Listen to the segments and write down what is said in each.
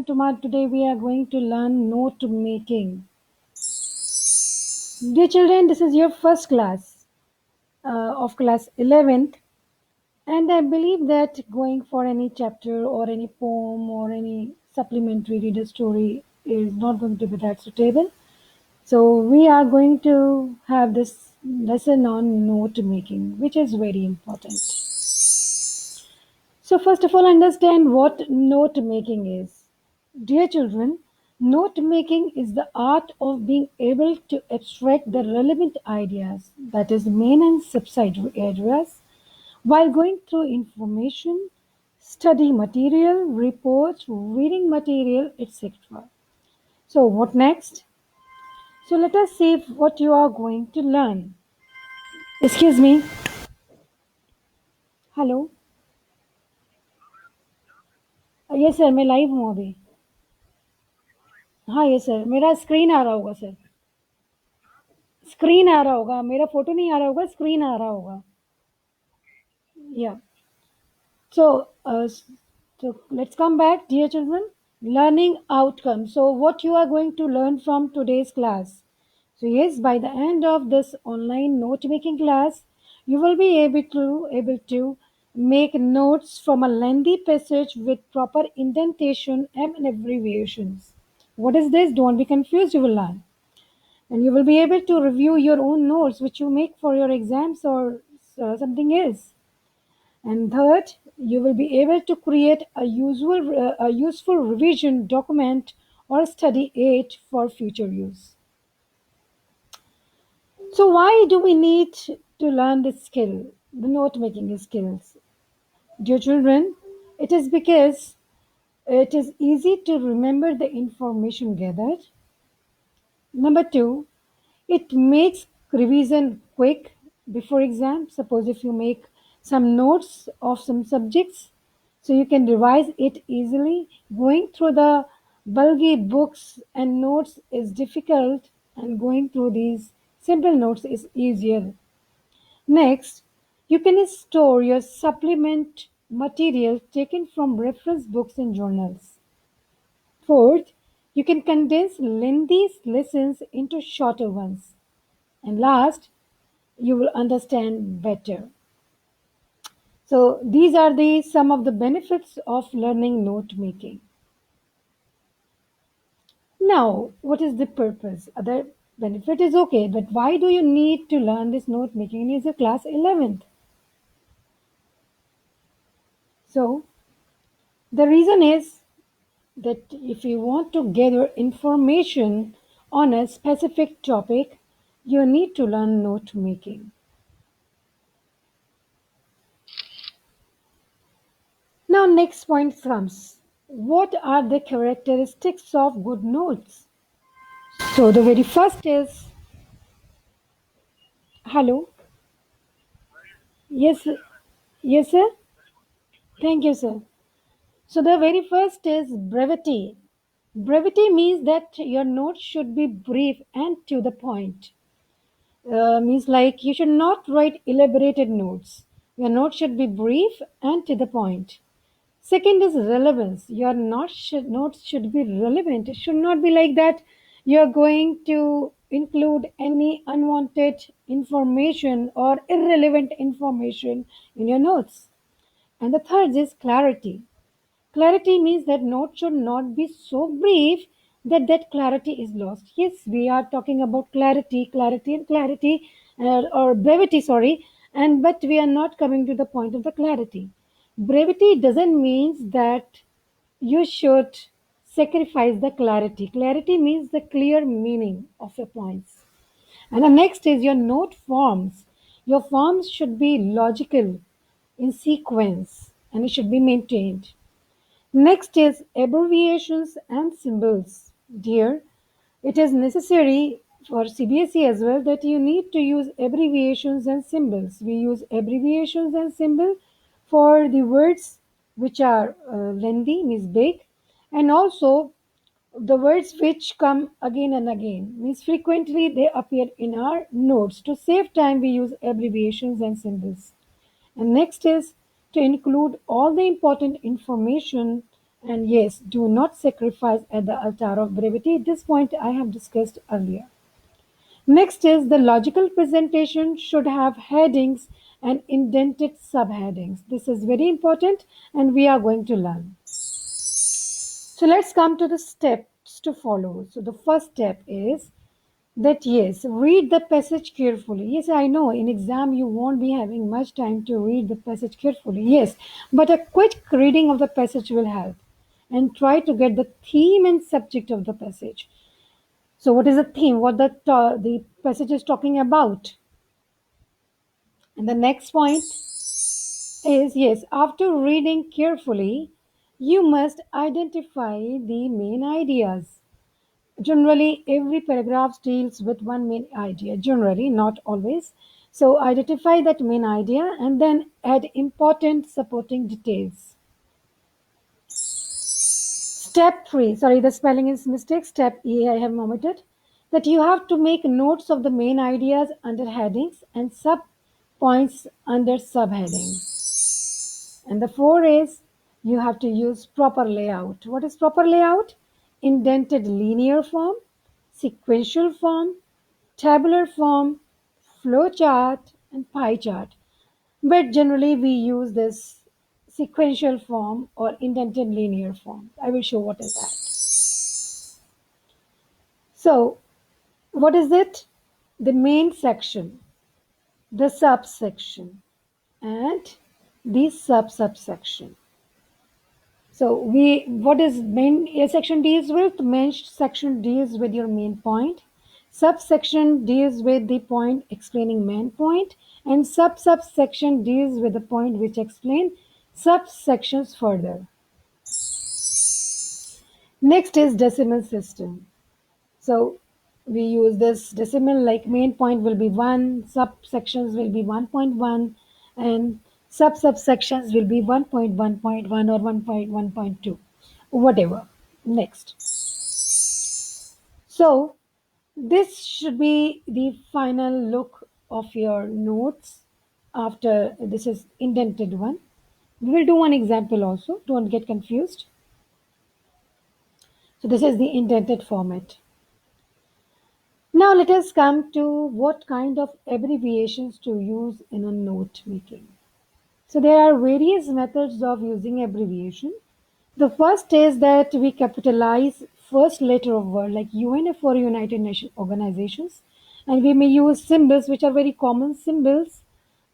today we are going to learn note making. Dear children, this is your first class of class 11th, and I believe that going for any chapter or any poem or any supplementary reader story is not going to be that suitable. So we are going to have this lesson on note making, which is very important. So first of all, understand what note making is. Dear children, note making is the art of being able to abstract the relevant ideas, that is, main and subsidiary areas, while going through information, study material, reports, reading material, etc. So, what next? So, let us see what you are going to learn. Excuse me. Hello. Yes sir, मैं live हूँ अभी. हाँ yes sir, मेरा screen आ रहा होगा sir. Screen आ रहा होगा, मेरा फोटो नहीं आ रहा होगा, स्क्रीन आ रहा होगा. या so so let's come back, dear children. Learning outcome. So what you are going to learn from today's class. So yes, by the end of this online note making class, you will be able to make notes from a lengthy passage with proper indentation and abbreviations. What is this? Don't be confused, you will learn. And you will be able to review your own notes which you make for your exams or something else. And third, you will be able to create a useful revision document or study aid for future use. So why do we need to learn this skill, the note making skills? Dear children, it is because it is easy to remember the information gathered. Number two, it makes revision quick before exam. Suppose if you make some notes of some subjects, so you can revise it easily. Going through the bulky books and notes is difficult, and going through these simple notes is easier. Next, you can store your supplement material taken from reference books and journals. Fourth, you can condense lengthy lessons into shorter ones. And last, you will understand better. So these are the some of the benefits of learning note making. Now, what is the purpose? Other benefit is okay, but why do you need to learn this note making in your class 11th? So the reason is that if you want to gather information on a specific topic, you need to learn note making. Now, next point comes. What are the characteristics of good notes? So, the very first is hello. Yes, yes, sir. Thank you, sir. So, the very first is brevity. Brevity means that your notes should be brief and to the point. Means like you should not write elaborated notes. Your notes should be brief and to the point. Second is relevance. Your notes should be relevant. It should not be like that you're going to include any unwanted information or irrelevant information in your notes. And the third is clarity. Clarity means that note should not be so brief that that clarity is lost. Yes, we are talking about clarity, or brevity, sorry, and but we are not coming to the point of the clarity. Brevity doesn't mean that you should sacrifice the clarity. Clarity means the clear meaning of your points. And the next is your note forms. Your forms should be logical, in sequence, and it should be maintained. Next is abbreviations and symbols. Dear, it is necessary for CBSE as well that you need to use abbreviations and symbols. We use abbreviations and symbols for the words which are lengthy, means big, and also the words which come again and again, means frequently they appear in our notes. To save time, we use abbreviations and symbols. And next is to include all the important information And yes, do not sacrifice at the altar of brevity. This point I have discussed earlier. Next is the logical presentation should have headings and indented subheadings. This is very important and we are going to learn. So let's come to the steps to follow. So the first step is that yes, read the passage carefully. Yes, I know in exam you won't be having much time to read the passage carefully. Yes, but a quick reading of the passage will help. And try to get the theme and subject of the passage. So what is the theme? What the passage is talking about? And the next point is yes, after reading carefully, you must identify the main ideas. Generally, every paragraph deals with one main idea, generally, not always. So, identify that main idea and then add important supporting details. Step 3, sorry, the spelling is mistake. Step E, I have omitted. That you have to make notes of the main ideas under headings and sub points under subheadings. And the 4 is you have to use proper layout. What is proper layout? Indented linear form, sequential form, tabular form, flow chart, and pie chart. But generally we use this sequential form or indented linear form. I will show what is that. So, what is it? The main section, the subsection, and the subsection. So we what is main a section deals with? Main section deals with your main point. Subsection deals with the point explaining main point, and subsection deals with the point which explain subsections further. Next is decimal system. So we use this decimal like main point will be 1, subsections will be 1.1, and subsections will be 1.1.1 or 1.1.2, whatever. Next. So this should be the final look of your notes after this is indented one. We will do one example also, don't get confused. So this is the indented format. Now let us come to what kind of abbreviations to use in a note making. So there are various methods of using abbreviation. The first is that we capitalize first letter of word like UN for United Nations organizations, and we may use symbols which are very common symbols,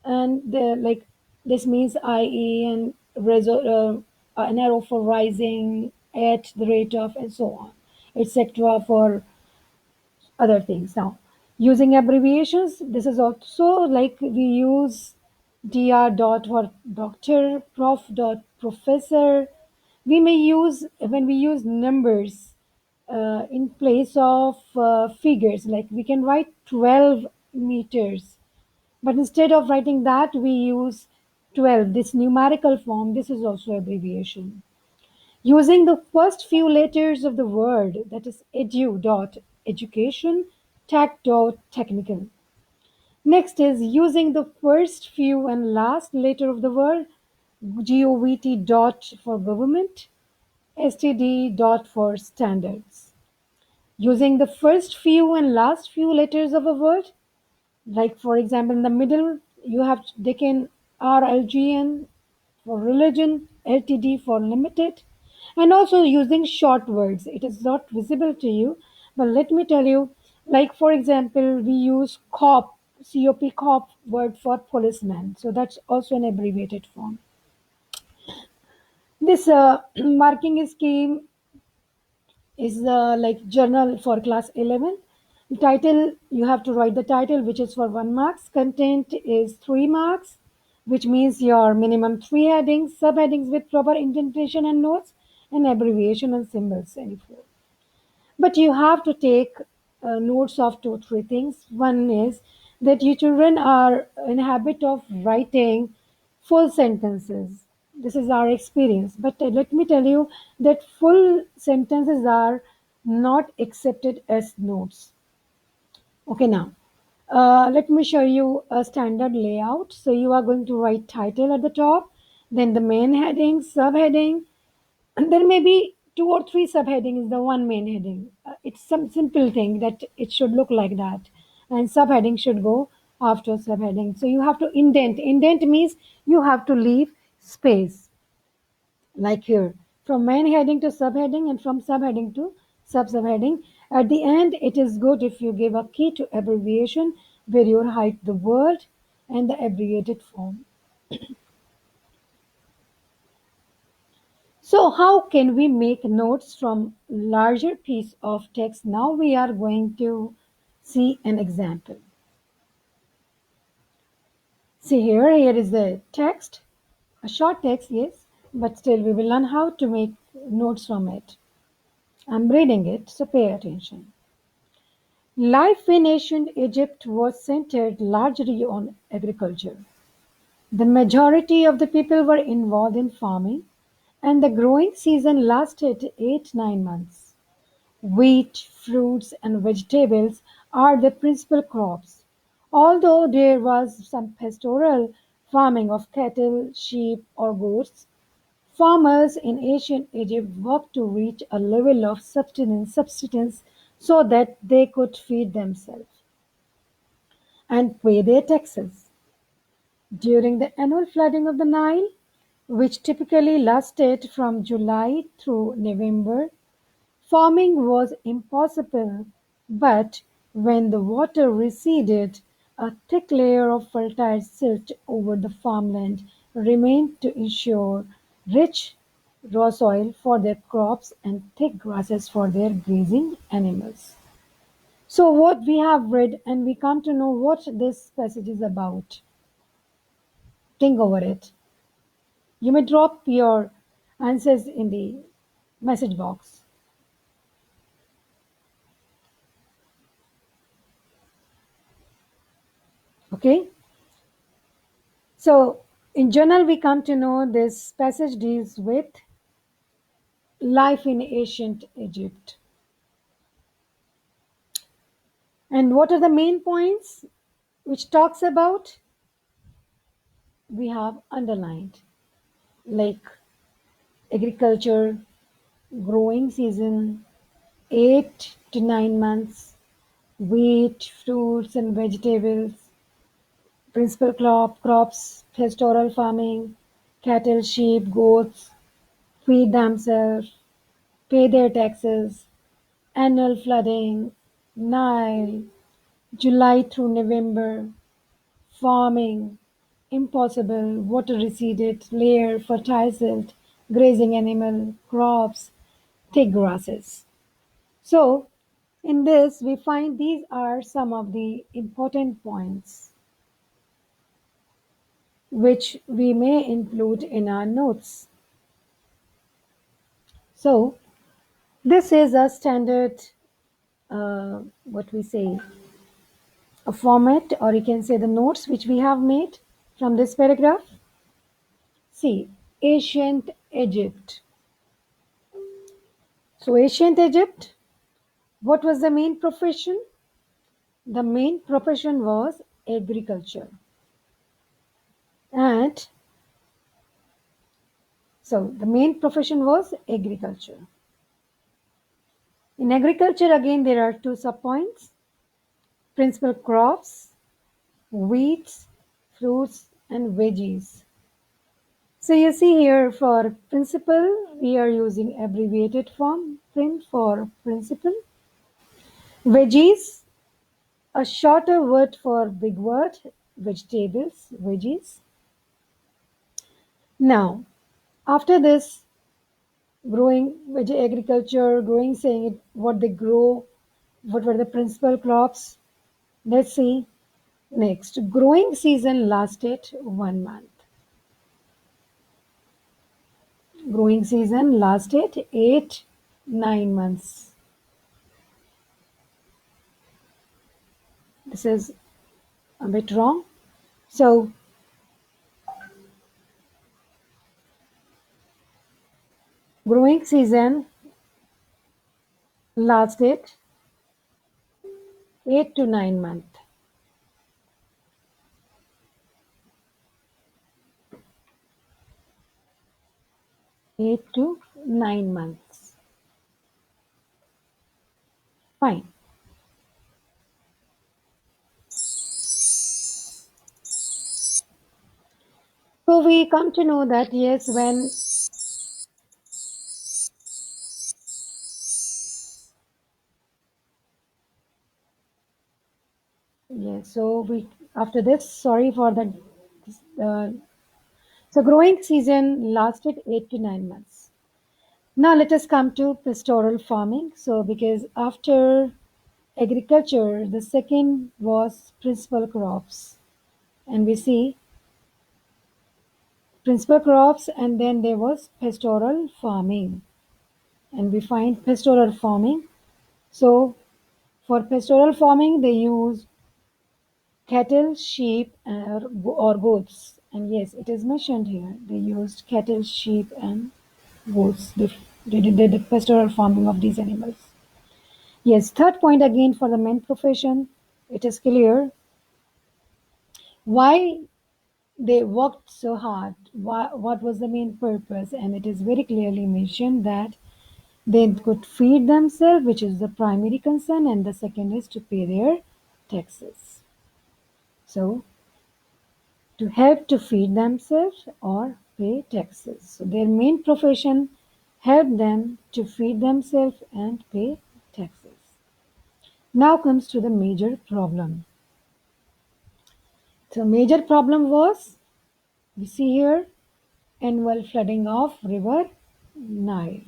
and like this means IE and an arrow for rising, at the rate of, and so on, etc. for other things. Now, using abbreviations, this is also like we use dr dot for doctor, prof dot professor. We may use when we use numbers in place of figures, like we can write 12 meters, but instead of writing that, we use 12, this numerical form. This is also abbreviation. Using the first few letters of the word, that is edu dot education, tech dot technical. Next is using the first few and last letter of the word, govt dot for government, std dot for standards. Using the first few and last few letters of a word, like for example in the middle you have taken RLGN for religion, LTD for limited, and also using short words. It is not visible to you, but let me tell you, like for example, we use COP, COP word for policeman. So that's also an abbreviated form. This marking scheme is like journal for class 11. Title, you have to write the title, which is for 1 marks. Content is 3 marks, which means your minimum 3 headings, subheadings with proper indentation and notes, and abbreviation and symbols, any 4. But you have to take notes of 2 3 things. One is that you children are in habit of writing full sentences. This is our experience, but let me tell you that full sentences are not accepted as notes. Okay, now let me show you a standard layout. So you are going to write title at the top, then the main heading, subheading, And there may be two or three subheadings, the one main heading. It's some simple thing that it should look like that. And subheading should go after subheading. So you have to indent. Indent means you have to leave space, like here. From main heading to subheading and from subheading to sub-subheading. At the end, it is good if you give a key to abbreviation where you hide the word and the abbreviated form. So how can we make notes from larger piece of text? Now we are going to see an example. See here is the text, a short text, yes, but still we will learn how to make notes from it. I'm reading it, so pay attention. Life in ancient Egypt was centered largely on agriculture. The majority of the people were involved in farming, and the growing season lasted 8 9 months. Wheat, fruits, and vegetables are the principal crops, although there was some pastoral farming of cattle, sheep, or goats. Farmers in ancient Egypt worked to reach a level of subsistence so that they could feed themselves and pay their taxes. During the annual flooding of the Nile, which typically lasted from July through November, farming was impossible, but when the water receded, a thick layer of fertile silt over the farmland remained to ensure rich raw soil for their crops and thick grasses for their grazing animals. So, what we have read, and we come to know what this passage is about. Think over it. You may drop your answers in the message box. Okay? So, in general, we come to know this passage deals with life in ancient Egypt. And what are the main points which talks about? We have underlined, like agriculture, growing season, 8 to 9 months, wheat, fruits and vegetables, principal crops, pastoral farming, cattle, sheep, goats, feed themselves, pay their taxes, annual flooding, Nile, July through November, farming, impossible, water receded, layer, fertile silt, grazing animal, crops, thick grasses. So, in this, we find these are some of the important points which we may include in our notes. So, this is a standard, what we say, a format, or you can say the notes which we have made from this paragraph. See, ancient Egypt. So, ancient Egypt, what was the main profession? The main profession was agriculture. And so, the main profession was agriculture. In agriculture, again, there are two subpoints: principal crops, wheat, fruits, and veggies. So you see here for principal, we are using abbreviated form print for principal. Veggies, a shorter word for big word, vegetables, veggies. Now, after this, growing agriculture, growing saying it, what they grow, what were the principal crops. Let's see. Next, growing season lasted 1 month. Growing season lasted 8 9 months. This is a bit wrong. So, growing season lasted 8 to 9 months. 9 months. Fine. So we come to know that yes, when yes, so we after this, sorry for the uh, so growing season lasted 8 to 9 months. Now let us come to pastoral farming. So because after agriculture, the second was principal crops, and we see principal crops, and then there was pastoral farming, and we find pastoral farming. So for pastoral farming, they use cattle, sheep, or goats. And yes, it is mentioned here. They used cattle, sheep, and goats. They did the pastoral farming of these animals. Yes, third point again for the men profession, it is clear why they worked so hard. What was the main purpose? And it is very clearly mentioned that they could feed themselves, which is the primary concern, and the second is to pay their taxes. So to help to feed themselves or pay taxes. So their main profession helped them to feed themselves and pay taxes. Now comes to the major problem. So major problem was, we see here, annual flooding of river Nile.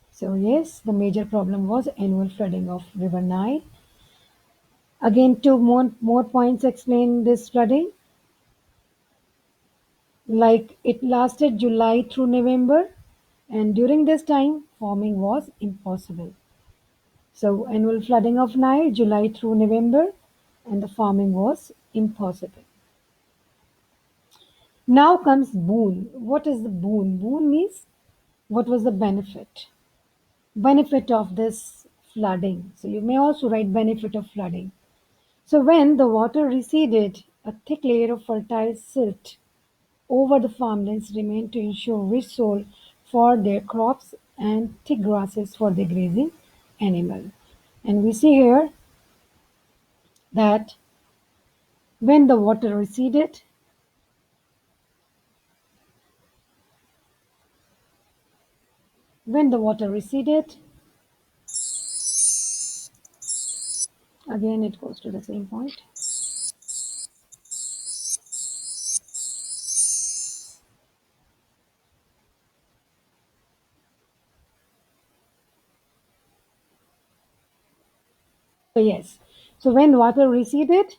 So yes, the major problem was annual flooding of river Nile. Again, two more points explain this flooding. Like it lasted July through November, and during this time, farming was impossible. So annual flooding of Nile, July through November, and the farming was impossible. Now comes boon. What is the boon? Boon means what was the benefit? Benefit of this flooding. So you may also write benefit of flooding. So when the water receded, a thick layer of fertile silt over the farmlands remained to ensure rich soil for their crops and thick grasses for the grazing animal. And we see here that when the water receded, when the water receded, again it goes to the same point. So yes, so when water receded,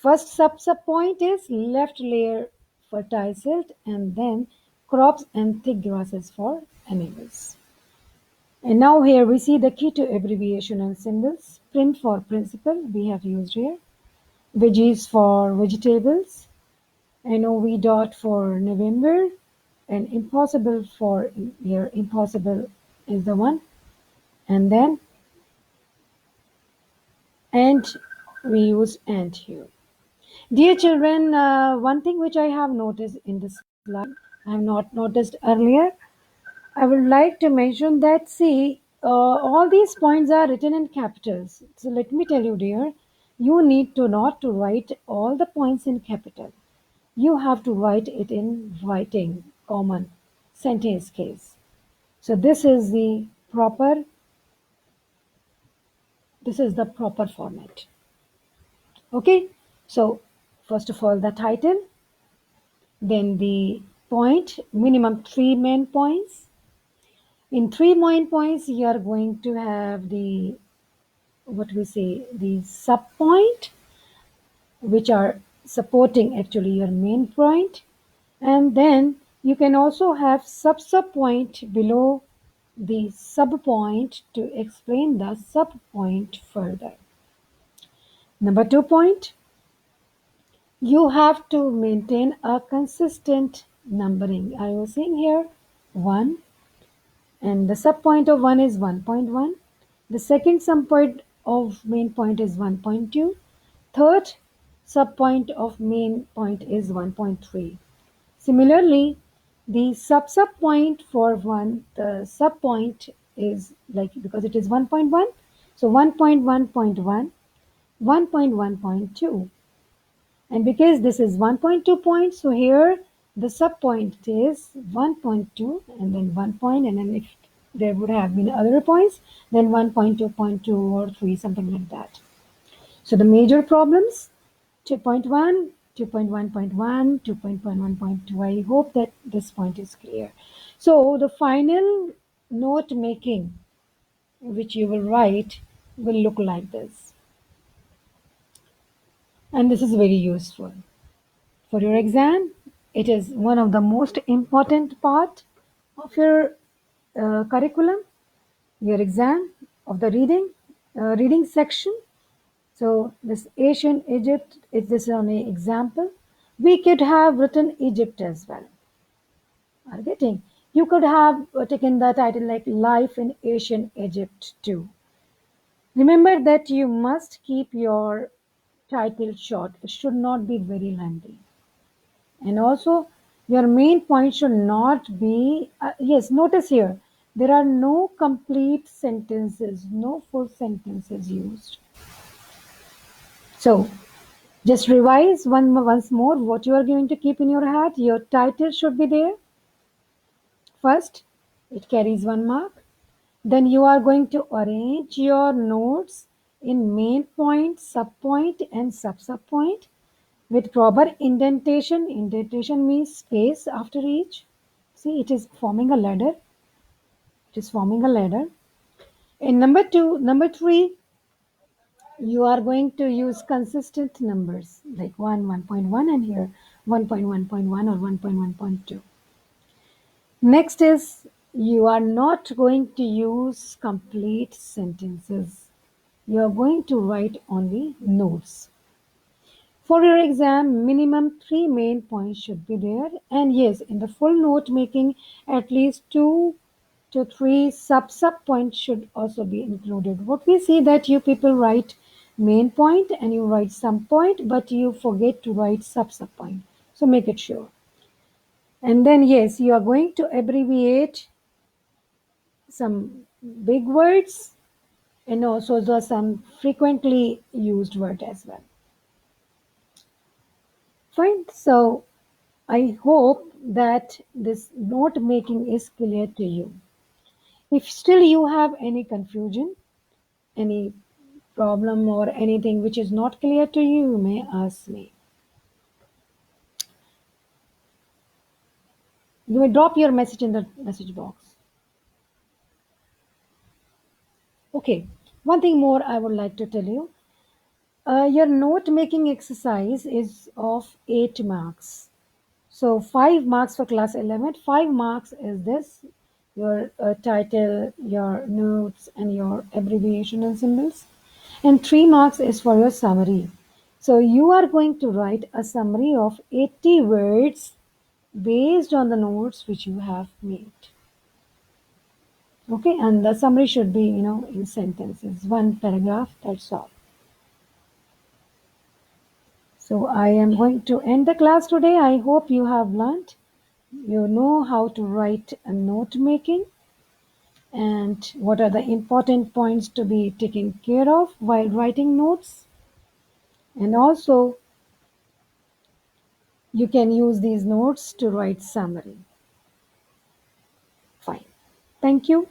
first sub point is left layer fertile silt, and then crops and thick grasses for animals. And now here we see the key to abbreviation and symbols. Print for principal we have used here. Veggies for vegetables. NOV dot for November. And impossible for here. Impossible is the one. And then and we use and here. Dear children, one thing which I have noticed in this slide, I have not noticed earlier, I would like to mention that see, all these points are written in capitals. So let me tell you, dear, you need to not to write all the points in capital. You have to write it in writing, common, sentence case. So this is the proper format. Okay. So first of all, the title, then the point, minimum three main points. In three main points, you are going to have the what we say the sub point, which are supporting actually your main point, and then you can also have sub point below the sub point to explain the sub point further. Number 2 point, you have to maintain a consistent numbering. I was saying here 1, and the sub point of 1 is 1.1. The second sub point of main point is 1.2. Third sub point of main point is 1.3. Similarly, The sub point for one, the sub point is like, because it is 1.1, so 1.1.1, 1.1.2. And because this is 1.2 points, so here the sub point is 1.2 and then 1 point, and then if there would have been other points, then 1.2.2 or 3, something like that. So the major problems: 2.1, 2.1.1, 2.11.2. I hope that this point is clear. So the final note making which you will write will look like this. And this is very useful. For your exam, it is one of the most important part of your curriculum, your exam of the reading section. So this ancient Egypt is this only example. We could have written Egypt as well. Are getting? You could have taken the title like Life in Ancient Egypt too. Remember that you must keep your title short. It should not be very lengthy. And also, your main point should not be, yes, notice here, there are no complete sentences, no full sentences used. So, just revise once more what you are going to keep in your head. Your title should be there. First, it carries 1 mark. Then you are going to arrange your notes in main point, sub point, and sub point with proper indentation. Indentation means space after each. See, it is forming a ladder. It is forming a ladder. In number three, you are going to use consistent numbers like 1, 1.1, and here 1.1.1 or 1.1.2. Next is, you are not going to use complete sentences. You are going to write only notes. For your exam, minimum 3 main points should be there. And yes, in the full note making, at least 2 to 3 sub points should also be included. What we see that you people write main point and you write some point, but you forget to write sub point. So make it sure. And then yes, you are going to abbreviate some big words and also some frequently used word as well. Fine. So I hope that this note making is clear to you. If still you have any confusion, any problem or anything which is not clear to you, you may ask me. You may drop your message in the message box. Okay, one thing more I would like to tell you. Your note making exercise is of 8 marks. So 5 marks for class 11, 5 marks is this, your title, your notes, and your abbreviation and symbols. And 3 marks is for your summary. So you are going to write a summary of 80 words based on the notes which you have made. Okay, and the summary should be, in sentences, 1 paragraph, that's all. So I am going to end the class today. I hope you have learned. You know how to write a note making and what are the important points to be taken care of while writing notes. And also, you can use these notes to write summary. Fine. Thank you.